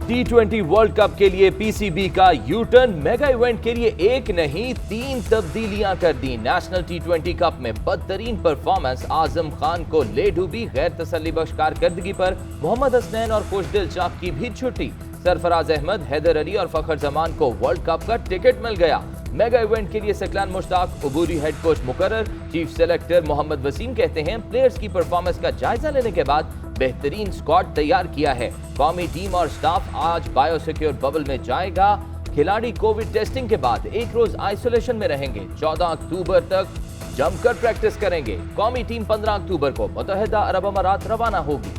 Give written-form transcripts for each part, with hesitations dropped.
T20 world cup के लिए PCB का यू टर्न, मेगा इवेंट के लिए एक नहीं 3 तब्दीलियां कर दी। नेशनल T20 कप में बदतरीन परफॉर्मेंस, आजम खान को ले डूबी। गैर तसल्ली बख्श कारकर्दगी पर मोहम्मद हसनैन और खुशदिल चाक की भी छुट्टी। सरफराज अहमद, हैदर अली और फखर जमान को वर्ल्ड कप का टिकट मिल गया। मेगा इवेंट के लिए सकलान मुश्ताक अबूरी हेड कोच मुकर्रर। चीफ सेलेक्टर मोहम्मद वसीम कहते हैं प्लेयर्स की परफॉर्मेंस का जायजा लेने के बाद बेहतरीन स्क्वाड तैयार किया है। कौमी टीम और स्टाफ आज बायोसिक्योर बबल में जाएगा। खिलाड़ी कोविड टेस्टिंग के बाद एक रोज आइसोलेशन में रहेंगे। 14 अक्टूबर तक जमकर प्रैक्टिस करेंगे। कौमी टीम 15 अक्टूबर को मुत्तहिदा अरब अमारात रवाना होगी।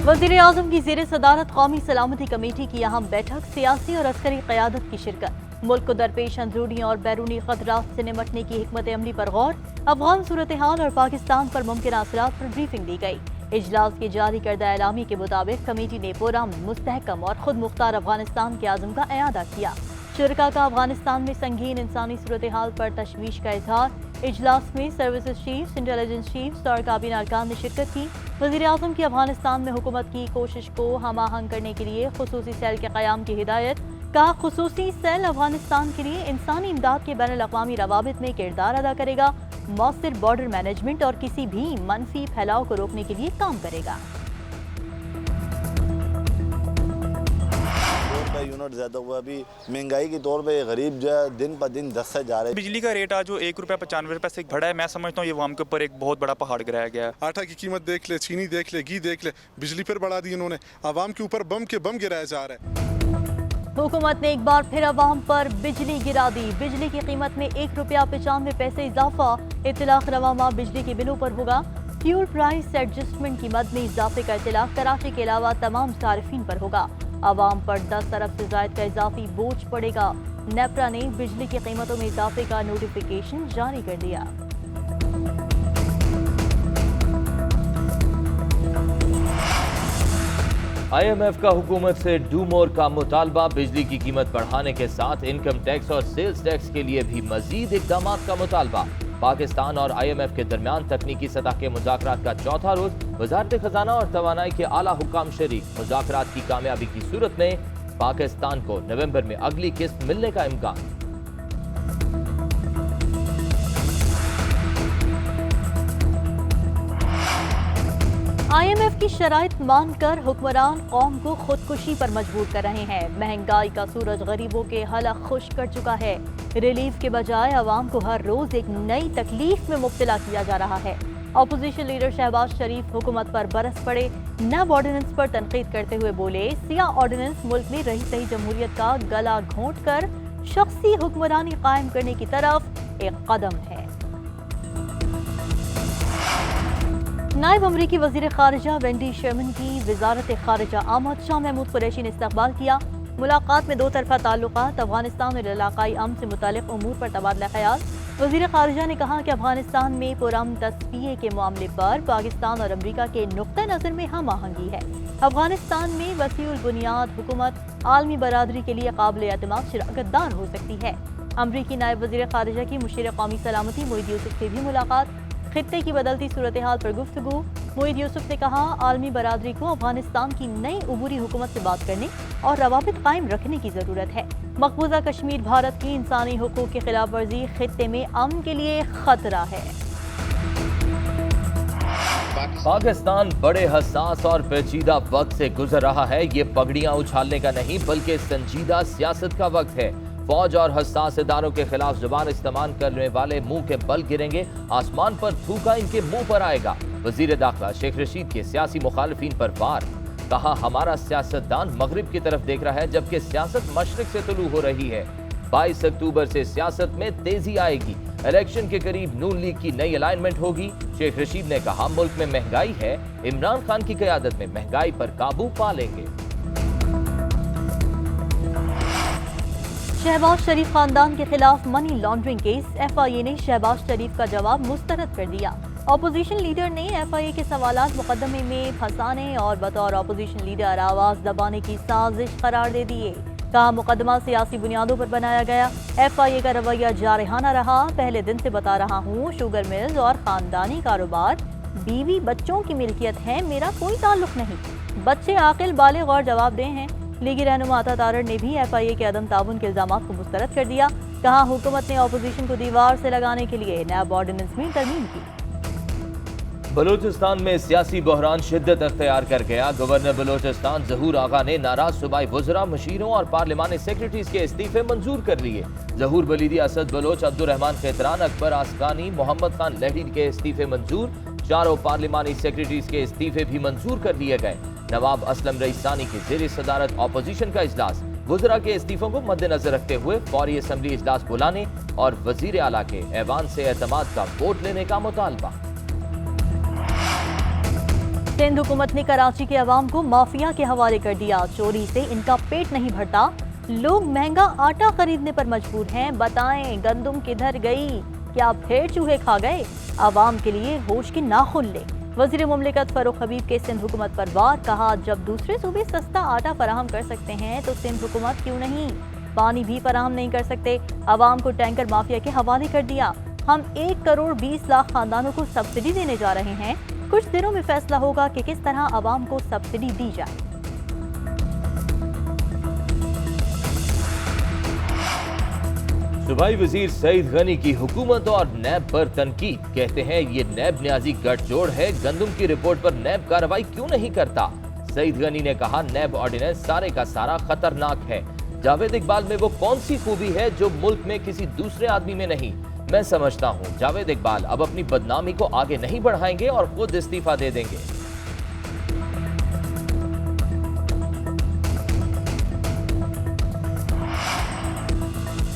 वज़ीर आज़म की ज़ेर सदारत कौमी सलामती कमेटी की अहम बैठक, सियासी और अस्करी क़यादत की शिरकत। मुल्क को दरपेश अंदरूनी और बैरूनी खतरात से निपटने की हिकमत अमली पर गौर। अफगान सूरत हाल और पाकिस्तान पर मुमकिन असरात पर ब्रीफिंग दी गई। इजलास के जारी करदा एलामी के मुताबिक कमेटी ने पुरअमन, मुस्तहकम और खुद मुख्तार अफगानिस्तान के आज़म का एआदा किया। शुरका का अफगानिस्तान में संगीन इंसानी सूरत हाल पर तशवीश का इजहार। इजलास में सर्विसेज चीफ्स, इंटेलिजेंस चीफ्स और काबीना अरकान ने शिरकत की। वज़ीर आज़म की अफगानिस्तान में हुकूमत की कोशिश को हम आहंग करने के लिए खुसूसी सेल के क़याम की हिदायत। कहा खुसूसी सेल अफगानिस्तान के लिए इंसानी इमदाद के बैनुल अक़वामी रवाबित में किरदार अदा करेगा, मौसर बॉर्डर मैनेजमेंट और किसी भी मनफी फैलाव को रोकने के लिए काम करेगा। यूनिट ज्यादा हुआ, अभी महंगाई के तौर पे गरीब जो है दिन ब दिन 10 से जा रहे हैं। बिजली का रेट आज जो ₹1.95 से बढ़ा है, मैं समझता हूँ ये वाम के ऊपर एक बहुत बड़ा पहाड़ गिराया गया है। आटा की कीमत देख ले, चीनी देख ले, घी देख ले, बिजली पर बढ़ा दी इन्होंने। आवाम के ऊपर बम के बम गिराया जा रहा है। हुकूमत ने एक बार फिर अवाम पर बिजली गिरा दी। बिजली की कीमत में ₹1.95 इजाफा। इतलाक रवा माह बिजली के बिलों पर होगा। फ्यूल प्राइस एडजस्टमेंट की मद में इजाफे का इतलाक कराची के अलावा तमाम सारिफिन पर होगा। अवाम पर 10 अरब से जायद का इजाफी बोझ पड़ेगा। नेपरा ने बिजली की कीमतों में इजाफे का नोटिफिकेशन जारी कर दिया। IMF का हुकूमत से डू मोर का मुतालबा। बिजली की कीमत बढ़ाने के साथ इनकम टैक्स और सेल्स टैक्स के लिए भी मजीद इक़दाम का मुतालबा। पाकिस्तान और IMF के दरमियान तकनीकी सतह के मुज़ाकरात का चौथा रोज। वज़ारत खजाना और तवानाई के आला हुक्काम शरीक। मुज़ाकरात की कामयाबी की सूरत में पाकिस्तान को नवंबर में अगली किस्त मिलने का इम्कान। IMF की शराइत मानकर हुक्मरान कौम को खुदकुशी पर मजबूर कर रहे हैं। महंगाई का सूरज गरीबों के हलक खुश कर चुका है। रिलीफ के बजाय अवाम को हर रोज एक नई तकलीफ में मुब्तला किया जा रहा है। अपोजिशन लीडर शहबाज शरीफ हुकूमत पर बरस पड़े। नब ऑर्डिनेंस पर तनकीद करते हुए बोले, सियाह ऑर्डिनेंस मुल्क में रही सही जमहूरियत का गला घोंट कर शख्सी हुक्मरानी कायम करने की तरफ एक कदम है। नायब अमरीकी वजीर खारजा वेंडी शर्मन की वजारत खारजा आमद शाह महमूद कुरैशी ने इस्तकबाल किया। मुलाकात में दो तरफा ताल्लुकात, अफगानिस्तान और इलाकाई अमन से मुतालिक उमूर पर तबादला ख्याल। वजीर खारजा ने कहा कि अफगानिस्तान में पुरअमन तस्फिये के मामले पर पाकिस्तान और अमरीका के नुक्ता नज़र में हम आहंगी है। अफगानिस्तान में वसीउल बुनियाद हुकूमत आलमी बरादरी के लिए काबिल एतमाद शिरकतदार हो सकती है। अमरीकी नायब वजीर खारजा की मुशीर कौमी सलामती मोईद यूसुफ से भी मुलाकात। खित्ते की बदलती सूरत हाल पर गुफ्तगू। मोईद यूसुफ ने कहा, आलमी बरादरी को अफगानिस्तान की नई उबूरी हुकूमत से बात करने और रवाबित कायम रखने की जरूरत है। मकबूजा कश्मीर भारत की इंसानी हुकूक की खिलाफ वर्जी खित्ते में अमन के लिए खतरा है। पाकिस्तान बड़े हसास और पेचीदा वक्त से गुजर रहा है। ये पगड़ियां उछालने का नहीं बल्कि संजीदा सियासत का वक्त है। फौज और हसास इदारों के खिलाफ जुबान इस्तेमाल करने वाले मुंह के बल गिरेंगे। आसमान पर थूका इनके मुंह पर आएगा। वजीर दाखिला शेख रशीद के सियासी मुखालिफिन पर वार। कहा, हमारा सियासतदान मगरिब की तरफ देख रहा है जबकि सियासत मशरिक से तुलू हो रही है। 22 अक्टूबर से सियासत में तेजी आएगी। इलेक्शन के करीब नून लीग की नई अलाइनमेंट होगी। शेख रशीद ने कहा, मुल्क में महंगाई है, इमरान खान की क़यादत में महंगाई पर काबू पा लेंगे। शहबाज शरीफ खानदान के खिलाफ मनी लॉन्ड्रिंग केस। FIA ने शहबाज शरीफ का जवाब मुस्तरद कर दिया। अपोजिशन लीडर ने FIA के सवालात मुकदमे में फंसाने और बतौर अपोजिशन लीडर आवाज दबाने की साजिश करार दे दिए। कहा, मुकदमा सियासी बुनियादों पर बनाया गया। FIA का रवैया जारहाना रहा। पहले दिन से बता रहा हूँ, शुगर मिल्स और खानदानी कारोबार बीवी बच्चों की मिल्कियत है, मेरा कोई ताल्लुक नहीं। बच्चे आकिल बालिग और जवाबदेह हैं। लीगी रहनुमा अता तारड़ ने भी FIA के अदम ताउन के इल्जामात को मुस्तरद कर दिया। कहा हुकूमत ने अपोजिशन को दीवार से लगाने के लिए नैब ऑर्डिनेंस में तरमीम की। बलूचिस्तान में सियासी बहरान शिद्दत अख्तियार कर गया। गवर्नर बलूचिस्तान ज़हूर आगा ने नाराज सूबाई वज़रा, मशीरों और पार्लिमानी सेक्रेटरीज के इस्तीफे मंजूर कर लिए। ज़हूर बलीदी, असद बलोच, अब्दुर्रहमान खेतरान, अकबर आसकानी, मोहम्मद खान लहड़ी के इस्तीफे मंजूर। चारों पार्लिमानी सेक्रेटरीज के इस्तीफे भी मंजूर कर लिए गए। नवाब असलम रईसानी की ज़ेर सदारत अपोजिशन का इजलास। वज़रा के इस्तीफों को मद्देनजर रखते हुए फौरी असम्बली इजलास बुलाने और वजीर आला के ऐवान से एतमाद का वोट लेने का मुतालबा। सिंध हुकूमत ने कराची के अवाम को माफिया के हवाले कर दिया। चोरी से इनका पेट नहीं भरता, लोग महंगा आटा खरीदने पर मजबूर हैं। बताएं गंदुम किधर गई? क्या फिर चूहे खा गए? अवाम के लिए होश के नाखुन ले। वजीर मुमलिकत फरूख हबीब के सिंध हुकूमत पर वार। कहा जब दूसरे सूबे सस्ता आटा फराहम कर सकते हैं तो सिंध हुकूमत क्यों नहीं? पानी भी फराहम नहीं कर सकते, अवाम को टैंकर माफिया के हवाले कर दिया। हम 1 करोड़ 20 लाख खानदानों को सब्सिडी देने जा रहे हैं। कुछ दिनों में फैसला होगा कि किस तरह अवाम को सब्सिडी दी जाए। सूबाई वजीर सईद गनी की हुकूमत और नैब पर तनकीद। कहते हैं ये नैब न्याजी गठजोड़ है, गंदुम की रिपोर्ट पर नैब कार्रवाई क्यों नहीं करता? सईद गनी ने कहा नैब ऑर्डिनेंस सारे का सारा खतरनाक है। जावेद इकबाल में वो कौन सी खूबी है जो मुल्क में किसी दूसरे आदमी में नहीं? मैं समझता हूं जावेद इकबाल अब अपनी बदनामी को आगे नहीं बढ़ाएंगे और खुद इस्तीफा दे देंगे।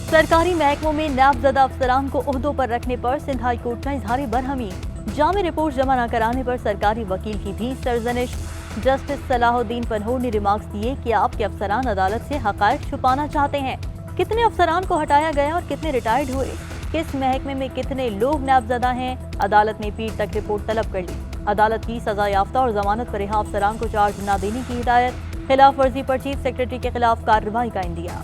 सरकारी महकमों में नामजदा अफसरान को ओहदों पर रखने पर सिंध हाई कोर्ट का इजहार बरहमी। जामे रिपोर्ट जमा न कराने पर सरकारी वकील की भी सरजनिश। जस्टिस सलाहुद्दीन पनहोर ने रिमार्क्स दिए कि आपके अफसरान अदालत से हकायक छुपाना चाहते हैं। कितने अफसरान को हटाया गया और कितने रिटायर्ड हुए? किस महकमे में कितने लोग नामजदा हैं? अदालत ने पीर तक रिपोर्ट तलब कर ली। अदालत की सजा याफ्ता और जमानत पर रिहा अफसरान को चार्ज न देने की हिदायत। खिलाफ वर्जी पर चीफ सेक्रेटरी के खिलाफ कार्रवाई का इंदिया।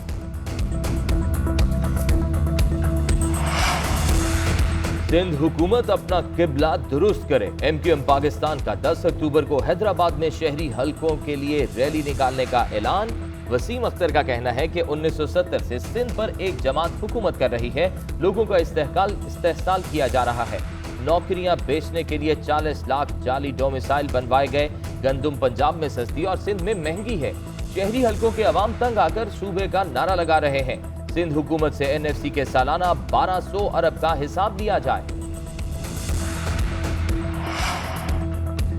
सिंध हुकूमत अपना किबला दुरुस्त करे। MQM पाकिस्तान का 10 अक्टूबर को हैदराबाद में शहरी हलकों के लिए रैली निकालने का ऐलान। वसीम अख्तर का कहना है कि 1970 से सिंध पर एक जमात हुकूमत कर रही है, लोगों का इस्तेहसाल किया जा रहा है। नौकरियां बेचने के लिए 40 लाख जाली डोमिसाइल बनवाए गए। गंदुम पंजाब में सस्ती और सिंध में महंगी है। शहरी हलकों के अवाम तंग आकर सूबे का नारा लगा रहे हैं। सिंध हुकूमत से NFC के सालाना 1200 अरब का हिसाब दिया जाए।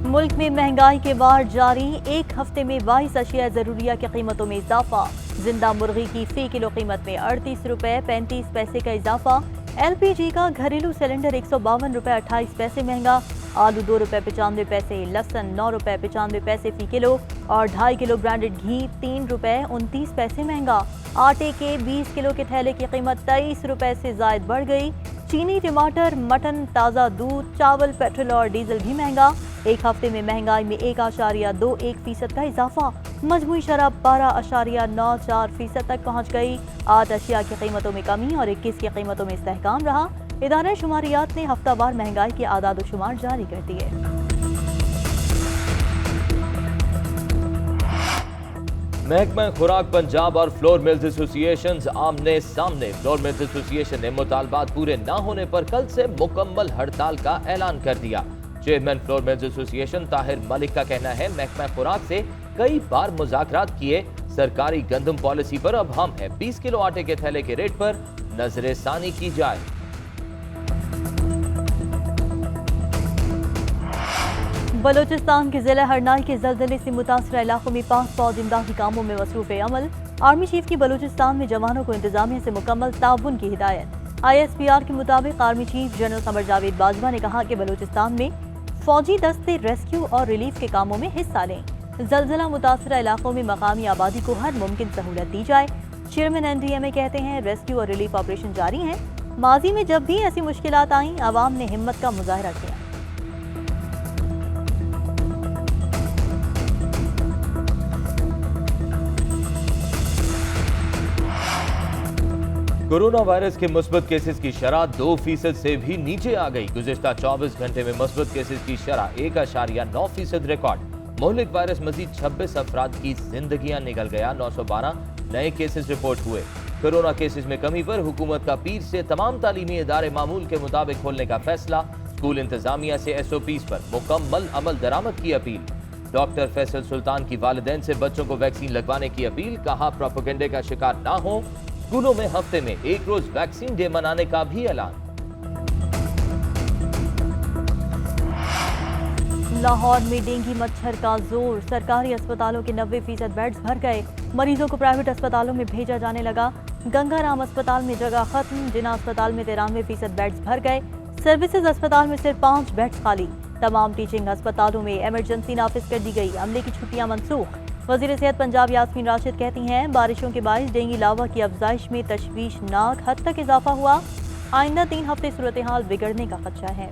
मुल्क में महंगाई के बार जारी। एक हफ्ते में 22 अशिया जरूरिया की कीमतों में इजाफा। जिंदा मुर्गी की फी किलो कीमत में 38 रुपए 35 पैसे का इजाफा। LPG का घरेलू सिलेंडर 152 रुपए 28 पैसे महंगा। आलू 2 रुपए 95 पैसे, लहसुन 9 रुपए 95 पैसे फी किलो और 2.5 किलो ब्रांडेड घी 3 रुपए 29 पैसे महंगा। आटे के 20 किलो के थैले की कीमत 23 रुपए से जायद बढ़ गई। चीनी, टमाटर, मटन, ताज़ा दूध, चावल, पेट्रोल और डीजल भी महंगा। एक हफ्ते में महंगाई में 1.21% का इजाफा। मजमूई शराब 12.94% तक पहुँच गई। 8 अशिया की कीमतों में कमी और 21 की कीमतों में इस्तेहकाम रहा। इदारे शुमारियात ने हफ्तावार महंगाई के आदाद शुमार जारी कर दिए। महकमा खुराक पंजाब और फ्लोर मिल्स एसोसिएशन आमने सामने। फ्लोर मिल्स एसोसिएशन ने मुतालबात पूरे न होने पर कल से मुकम्मल हड़ताल का ऐलान कर दिया। Chairman flour mills association Tahir Malik का कहना है महकमा खुराक से कई बार मुज़ाकरात किए, सरकारी गंदम पॉलिसी पर अब हम है 20 किलो आटे के थैले के रेट पर नजरेसानी की जाए। बलूचिस्तान के जिला हरनाई के जल्जले से मुतासर इलाकों में 5 फौज इमदादी कामों में मसरूफ अमल। आर्मी चीफ की बलूचिस्तान में जवानों को इंतजामिया से मुकम्मल ताउन की हिदायत। ISPR के मुताबिक army chief general Qamar Javed Bajwa ने कहा कि बलूचिस्तान में फौजी दस्ते रेस्क्यू और रिलीफ के कामों में हिस्सा लें। जल्जला मुतासर इलाकों में मकामी आबादी को हर मुमकिन सहूलत दी जाए। चेयरमैन NDMA कहते हैं रेस्क्यू और रिलीफ ऑपरेशन जारी हैं। माजी में जब भी ऐसी मुश्किलात आईं, आवाम ने हिम्मत का मुजाहरा किया। कोरोना वायरस के मुस्बत केसेस की शरह 2% से भी नीचे आ गई। गुज़िश्ता 24 घंटे में मुस्बत केसेस की शरह 1.9% रिकॉर्ड। मोहलिक वायरस मजीद 26 अफराद की जिंदगियां निकल गया। 912 नए केसेस रिपोर्ट हुए। कोरोना केसेस में कमी पर हुकूमत का पीर से तमाम तालीमी इदारे मामूल के मुताबिक खोलने का फैसला। स्कूल इंतजामिया से SOPs पर मुकम्मल अमल दरामद की अपील। डॉक्टर फैसल सुल्तान की वालिदैन से बच्चों को वैक्सीन लगवाने की अपील। कहा प्रोपेगेंडे का शिकार ना हो। स्कूलों में हफ्ते में एक रोज वैक्सीन डे मनाने का भी ऐलान। लाहौर में डेंगू मच्छर का जोर। सरकारी अस्पतालों के 90% बेड्स भर गए। मरीजों को प्राइवेट अस्पतालों में भेजा जाने लगा। गंगाराम अस्पताल में जगह खत्म। जिना अस्पताल में 93% बेड्स भर गए। सर्विसेज अस्पताल में सिर्फ 5 बेड्स खाली। तमाम टीचिंग अस्पतालों में इमरजेंसी नाफिज कर दी गई। अमले की छुट्टियां मनसूख। वजीर सेहत पंजाब यास्मीन राशिद कहती हैं बारिशों के बायस डेंगू लावा की अफजाइश में तशवीशनाक हद तक इजाफा हुआ। आइंदा 3 हफ्ते सूरत हाल बिगड़ने का खदशा है।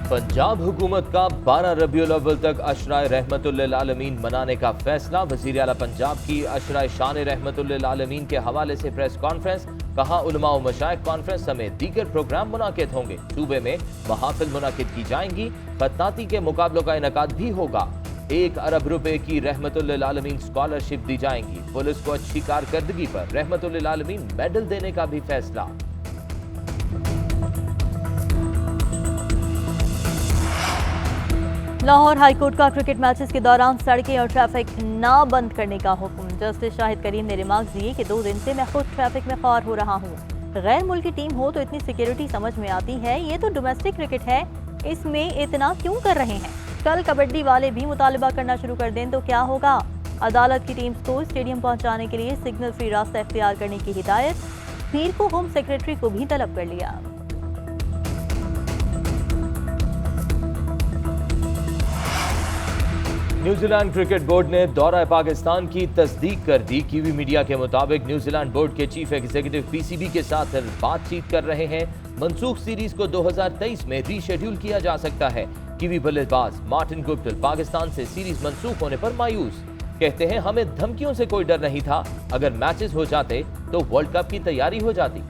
पंजाब हुकूमत का 12 रबीउल अव्वल तक अशराए रहमतुल्लिल आलमीन मनाने का फैसला। वज़ीर आला पंजाब की अशराए शान रहमतुल्लिल आलमीन के हवाले से प्रेस कॉन्फ्रेंस। कहा उलमा व मशाइख कॉन्फ्रेंस समेत दीगर प्रोग्राम मुनाकिद होंगे। सूबे में महाफिल मुनाकिद की जाएंगी। खत्ताती के मुकाबलों का इनकाद भी होगा। 1 अरब रुपए की रहमतुल्लिल आलमीन स्कॉलरशिप दी जाएंगी। पुलिस को अच्छी कारकर्दगी पर रहमतुल्लिल आलमीन मेडल देने का भी फैसला। लाहौर हाईकोर्ट का क्रिकेट मैचेस के दौरान सड़कें और ट्रैफिक ना बंद करने का हुक्म। जस्टिस शाहिद करीम ने रिमार्क्स दिए कि 2 दिन से मैं खुद ट्रैफिक में ख्वार हो रहा हूँ। गैर मुल्की टीम हो तो इतनी सिक्योरिटी समझ में आती है, ये तो डोमेस्टिक क्रिकेट है, इसमें इतना क्यों कर रहे हैं। कल कबड्डी वाले भी मुतालबा करना शुरू कर दें तो क्या होगा। अदालत की टीम्स को स्टेडियम पहुँचाने के लिए सिग्नल फ्री रास्ता इख्तियार करने की हिदायत। पीर को होम सेक्रेटरी को भी तलब कर लिया। न्यूजीलैंड क्रिकेट बोर्ड ने दौरा पाकिस्तान की तस्दीक कर दी। कीवी मीडिया के मुताबिक न्यूजीलैंड बोर्ड के चीफ एग्जीक्यूटिव PCB के साथ बातचीत कर रहे हैं। मनसूख सीरीज को 2023 में रीशेड्यूल किया जा सकता है। कीवी बल्लेबाज मार्टिन गुप्टिल पाकिस्तान से सीरीज मनसूख होने पर मायूस। कहते हैं हमें धमकियों से कोई डर नहीं था, अगर मैचेस हो जाते तो वर्ल्ड कप की तैयारी हो जाती।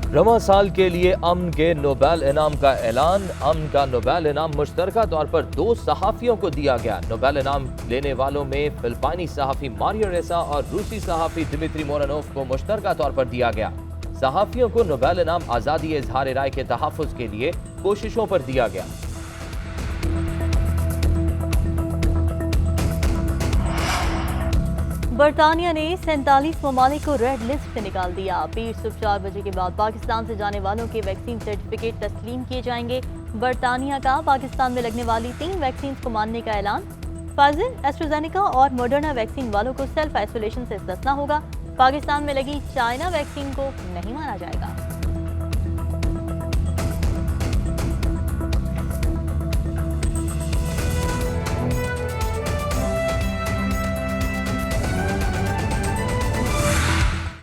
रवां साल के लिए अमन के नोबेल इनाम का ऐलान। अमन का नोबेल इनाम मुश्तरका तौर पर 2 सहाफ़ियों को दिया गया। नोबेल इनाम लेने वालों में फिलिपाइनी सहाफ़ी मारियो रेसा और रूसी सहाफ़ी दिमित्री मोरानोव को मुश्तरका तौर पर दिया गया। सहाफ़ियों को नोबेल इनाम आज़ादी इज़हार राय के तहफ़्फ़ुज़ के लिए कोशिशों पर दिया गया। बरतानिया ने 47 ममालिक को रेड लिस्ट से निकाल दिया। पीर सुबह 4 बजे के बाद पाकिस्तान से जाने वालों के वैक्सीन सर्टिफिकेट तस्लीम किए जाएंगे। बरतानिया का पाकिस्तान में लगने वाली 3 वैक्सीन को मानने का ऐलान। फाइजर, एस्ट्राजेनेका और मॉडर्ना वैक्सीन वालों को सेल्फ आइसोलेशन से इस्तिस्ना होगा। पाकिस्तान में लगी चाइना वैक्सीन को नहीं माना जाएगा।